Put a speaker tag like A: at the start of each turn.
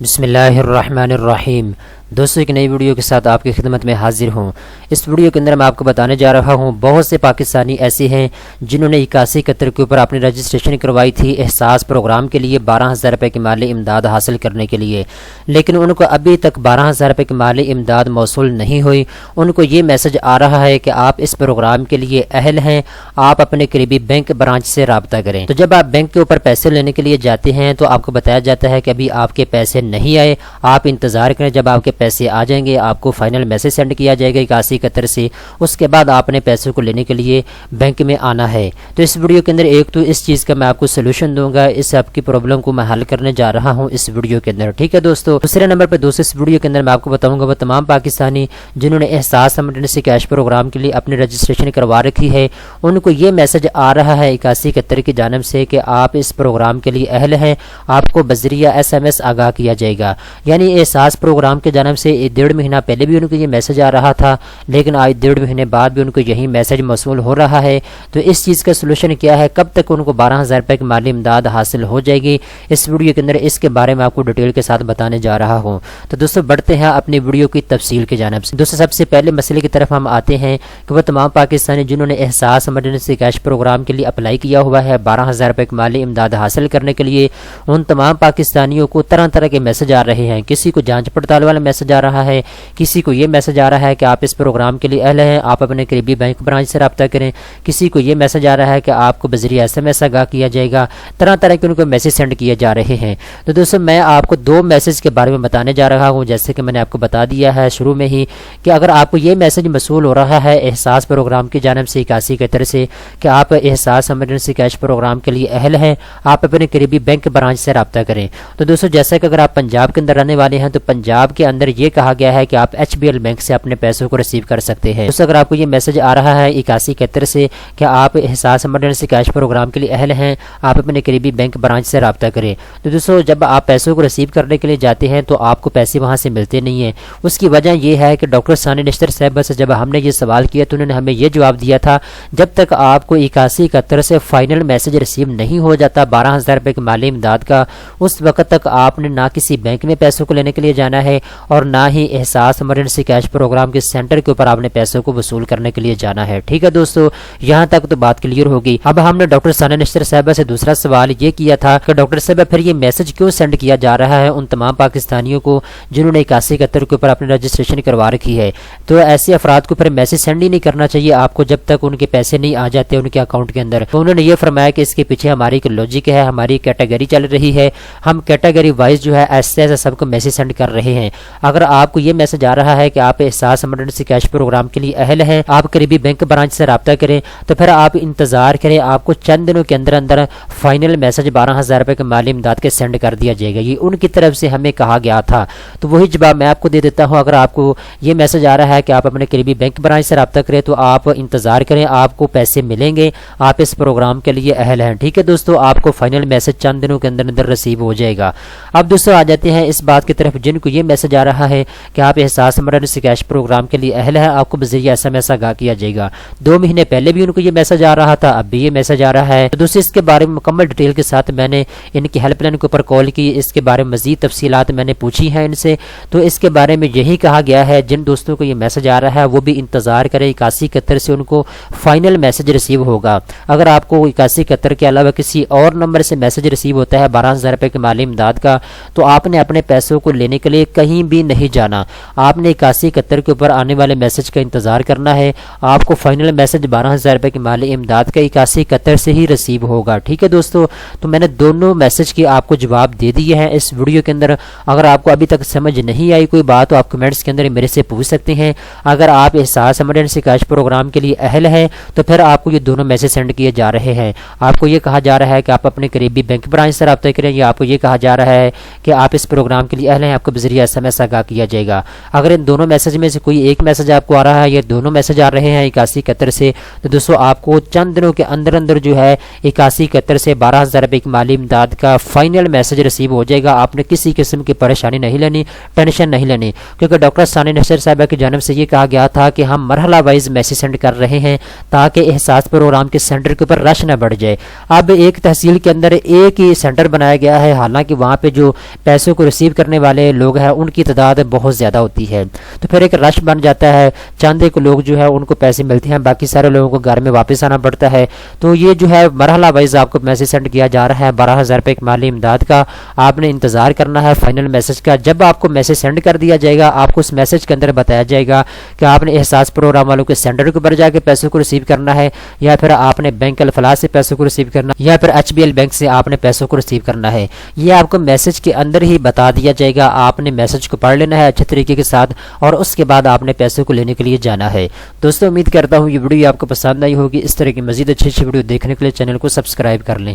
A: بسم اللہ الرحمن الرحیم۔ دوستوں ایک نئی ویڈیو کے ساتھ آپ کی خدمت میں حاضر ہوں۔ اس ویڈیو کے اندر میں آپ کو بتانے جا رہا ہوں بہت سے پاکستانی ایسے ہیں جنہوں نے 8171 کے اوپر اپنی رجسٹریشن کروائی تھی احساس پروگرام کے لیے 12,000 روپے کی مالی امداد حاصل کرنے کے لیے، لیکن ان کو ابھی تک 12,000 روپے کی مالی امداد موصول نہیں ہوئی۔ ان کو یہ میسج آ رہا ہے کہ آپ اس پروگرام کے لیے اہل ہیں، آپ اپنے قریبی بینک برانچ سے رابطہ کریں۔ تو جب آپ بینک کے اوپر پیسے لینے کے لیے جاتے ہیں تو آپ کو بتایا جاتا ہے کہ ابھی آپ کے پیسے نہیں آئے، آپ انتظار کریں، جب آپ کے پیسے آ جائیں گے آپ کو فائنل میسج سینڈ کیا جائے گا 8171 سے، اس کے بعد آپ نے پیسوں کو لینے کے لیے بینک میں آنا ہے۔ تو اس ویڈیو کے اندر ایک تو اس چیز کا میں آپ کو سولوشن دوں گا، اس آپ کی پرابلم کو میں حل کرنے جا رہا ہوں اس ویڈیو کے اندر، ٹھیک ہے دوستو۔ دوسرے نمبر پہ دوستو اس ویڈیو کے اندر میں آپ کو بتاؤں گا وہ تمام پاکستانی جنہوں نے احساس ایمرجنسی کیش پروگرام کے لیے اپنی رجسٹریشن کروا رکھی ہے، ان کو یہ میسج آ رہا ہے 8171 کی جانب سے کہ آپ اس پروگرام کے لیے اہل ہیں، آپ کو بذریعہ SMS آگاہ کیا جائے گا۔ یعنی احساس پروگرام کی جانب سے 1.5 مہینہ پہلے بھی ان کو یہ میسج آ رہا تھا، لیکن آج 1.5 مہینے بعد بھی ان کو یہی میسج موصول ہو رہا ہے۔ تو اس چیز کا سولوشن کیا ہے، کب تک ان کو 12,000 روپے کی مالی امداد حاصل ہو جائے گی، اس ویڈیو کے اندر اس کے بارے میں آپ کو ڈیٹیل کے ساتھ بتانے جا رہا ہوں۔ تو دوستو بڑھتے ہیں اپنی ویڈیو کی تفصیل کی جانب سے۔ دوستو سب سے پہلے مسئلے کی طرف ہم آتے ہیں کہ وہ تمام پاکستانی جنہوں نے احساس ایمرجنسی کیش پروگرام کے لیے اپلائی کیا ہوا ہے 12,000 روپے کی مالی امداد حاصل کرنے کے لیے، ان تمام پاکستانیوں کو طرح طرح کے میسج آ رہے ہیں۔ کسی کو جانچ پڑتال والا میسج آ رہا ہے، کسی کو یہ میسج آ رہا ہے کہ آپ اس پروگرام کے لیے اہل ہیں، آپ اپنے قریبی بینک برانچ سے رابطہ کریں، کسی کو یہ میسج آ رہا ہے کہ آپ کو بذریعہ SMS آگاہ کیا جائے گا، طرح طرح کے ان کو میسج سینڈ کیے جا رہے ہیں۔ تو دوستو میں آپ کو 2 میسج کے بارے میں بتانے جا رہا ہوں، جیسے کہ میں نے آپ کو بتا دیا ہے شروع میں ہی کہ اگر آپ کو یہ میسج موصول ہو رہا ہے احساس پروگرام کی جانب سے 8171 سے کہ آپ احساس ایمرجنسی کیش پروگرام کے لیے اہل ہیں، آپ اپنے قریبی بینک برانچ سے رابطہ کریں۔ تو دوستو جیسا کہ اگر آپ پنجاب کے اندر رہنے والے ہیں تو پنجاب کے اندر یہ کہا گیا ہے کہ آپ HBL بینک سے اپنے پیسوں کو ریسیو کر سکتے ہیں۔ دوستو اگر آپ کو یہ میسج آ رہا ہے 8171 سے کہ آپ احساس ایمرجنسی کیش پروگرام کے لیے اہل ہیں، آپ اپنے قریبی بینک برانچ سے رابطہ کریں، تو دوستو جب آپ پیسوں کو ریسیو کرنے کے لیے جاتے ہیں تو آپ کو پیسے وہاں سے ملتے نہیں ہیں۔ اس کی وجہ یہ ہے کہ ڈاکٹر ثانی نشتر صاحبہ سے جب ہم نے یہ سوال کیا تو انہوں نے ہمیں یہ جواب دیا تھا جب تک آپ کو 8171 سے فائنل میسج ریسیو نہیں ہو جاتا 12,000 روپے کی مالی امداد کا، اس وقت تک آپ نے نہ کسی بینک میں پیسوں کو لینے کے لیے جانا ہے اور نہ ہی احساس ایمرجنسی کیش پروگرام کے سینٹر کے اوپر آپ نے پیسوں کو وصول کرنے کے لیے جانا ہے، ٹھیک ہے دوستو۔ یہاں تک تو بات کلیئر ہوگی۔ اب ہم نے ڈاکٹر ثانی نشتر صاحبہ سے دوسرا سوال یہ کیا تھا کہ ڈاکٹر صاحبہ پھر یہ میسج کیوں سینڈ کیا جا رہا ہے ان تمام پاکستانیوں کو جنہوں نے 8171 کے اوپر اپنی رجسٹریشن کروا رکھی ہے؟ تو ایسے افراد کو پھر میسج سینڈ ہی نہیں کرنا چاہیے آپ کو جب تک ان کے پیسے نہیں آ جاتے ان کے اکاؤنٹ کے اندر۔ تو انہوں نے یہ فرمایا کہ اس کے پیچھے ہماری ایک لاجک ہے، ہماری کیٹیگری چل رہی ہے، ہم کیٹیگری وائز جو ہے ایسے سب کو میسج سینڈ کر رہے ہیں۔ اگر آپ کو یہ میسج آ رہا ہے کہ آپ احساس ایمرجنسی کیش پروگرام کے لیے اہل ہیں، آپ قریبی بینک برانچ سے رابطہ کریں، تو پھر آپ انتظار کریں، آپ کو چند دنوں کے اندر اندر فائنل میسج 12,000 روپے کے مالی امداد کے سینڈ کر دیا جائے گا۔ یہ ان کی طرف سے ہمیں کہا گیا تھا، تو وہی جواب میں آپ کو دے دیتا ہوں۔ اگر آپ کو یہ میسج آ رہا ہے کہ آپ اپنے قریبی بینک برانچ سے رابطہ کریں تو آپ انتظار کریں، آپ کو پیسے ملیں گے، آپ اس پروگرام کے لیے اہل ہیں، ٹھیک ہے دوستو۔ آپ کو فائنل میسج چند دنوں کے اندر اندر ریسیو ہو جائے گا۔ اب دوستو آ جاتے ہیں اس بات کی طرف جن کو یہ میسج آ رہا ہے کہ آپ احساس ایمرجنسی کیش پروگرام کے لیے اہل ہیں، آپ کو بذریعہ SMS آگاہ کیا جائے گا۔ 2 مہینے پہلے بھی ان کو یہ میسج آ رہا تھا، اب بھی یہ میسج آ رہا ہے۔ تو دوستو اس کے بارے میں مکمل ڈیٹیل کے ساتھ میں نے ان کی ہیلپ لائن کے اوپر کال کی، اس کے بارے میں مزید تفصیلات میں نے پوچھی ہیں ان سے، تو اس کے بارے میں یہی کہا گیا ہے جن دوستوں کو یہ میسج آ رہا ہے وہ بھی انتظار کریں، 8171 سے ان کو فائنل میسج ریسیو ہوگا۔ اگر آپ کو 8171 کے علاوہ کسی اور نمبر سے میسج ریسیو ہوتا ہے 12,000 روپے کی مالی امداد کا تو آپ نے اپنے پیسوں کو لینے کے لیے کہیں بھی نہیں جانا، آپ نے 8171 کے اوپر آنے والے میسج کا انتظار کرنا ہے، آپ کو فائنل میسج 12,000 روپے کی مالی امداد کا 8171 سے ہی ریسیو ہوگا، ٹھیک ہے دوستو۔ تو میں نے دونوں میسج کی آپ کو جواب دے دیے ہیں اس ویڈیو کے اندر۔ اگر آپ کو ابھی تک سمجھ نہیں آئی کوئی بات تو آپ کمنٹس کے اندر میرے سے پوچھ سکتے ہیں۔ اگر آپ احساس ایمرجنسی کیش پروگرام کے لیے اہل ہیں تو پھر آپ کو یہ دونوں میسج سینڈ کیے جا رہے ہیں۔ آپ کو یہ کہا جا رہا ہے کہ آپ اپنے قریبی بینک برانچ سے رابطہ کریں، یا آپ کو یہ کہا جا رہا ہے کہ آپ اس پروگرام کے لیے اہل ہیں، آپ کو بذریعہ SMS آگاہ کیا جائے گا۔ اگر ان دونوں میسج میں سے کوئی ایک میسج آپ کو آ رہا ہے یا دونوں میسج آ رہے ہیں 8171 سے، تو دوستو آپ کو چند دنوں کے اندر اندر جو ہے 8171 سے 12,000 روپے کی مالی امداد کا فائنل میسج ریسیو ہو جائے گا۔ آپ نے کسی قسم کی پریشانی نہیں لینی، ٹینشن نہیں لینی، کیونکہ ڈاکٹر ثانی نشتر صاحبہ کی جانب سے یہ کہا گیا تھا کہ ہم مرحلہ وائز میسج سینڈ کر رہے ہیں تاکہ احساس پروگرام کے سینٹر کے اوپر رش نہ بڑھ جائے۔ اب ایک تحصیل کے اندر ایک ہی سینٹر بنایا گیا ہے، حالانکہ وہاں پہ جو پیسوں کو ریسیو کرنے والے لوگ ہیں ان کی تعداد بہت زیادہ ہوتی ہے، تو پھر ایک رش بن جاتا ہے، چاندے کو لوگ جو ہے ان کو پیسے ملتے ہیں، باقی سارے لوگوں کو گھر میں واپس آنا پڑتا ہے۔ تو یہ جو ہے مرحلہ وائز آپ کو میسج سینڈ کیا جا رہا ہے 12,000 روپے ایک مالی امداد کا۔ آپ نے انتظار کرنا ہے فائنل میسج کا۔ جب آپ کو میسج سینڈ کر دیا جائے گا، آپ کو اس میسج کے اندر بتایا جائے گا کہ آپ نے احساس پروگرام والوں کے سینٹر کے اوپر جا کے پیسوں کو ریسیو کرنا ہے، یا پھر آپ نے بینک الفلاح سے پیسوں کو ریسیو کرنا ہے، یا پھر HBL بینک سے آپ نے پیسوں کو ریسیو کرنا ہے۔ یہ آپ کو میسج کے اندر ہی بتا دیا جائے گا، آپ نے میسج کو پڑھ لینا ہے اچھے طریقے کے ساتھ، اور اس کے بعد آپ نے پیسوں کو لینے کے لیے جانا ہے۔ دوستوں امید کرتا ہوں یہ ویڈیو آپ کو پسند آئی ہوگی۔ اس طرح کی مزید اچھی ویڈیو دیکھنے کے لیے چینل کو سبسکرائب کر لیں۔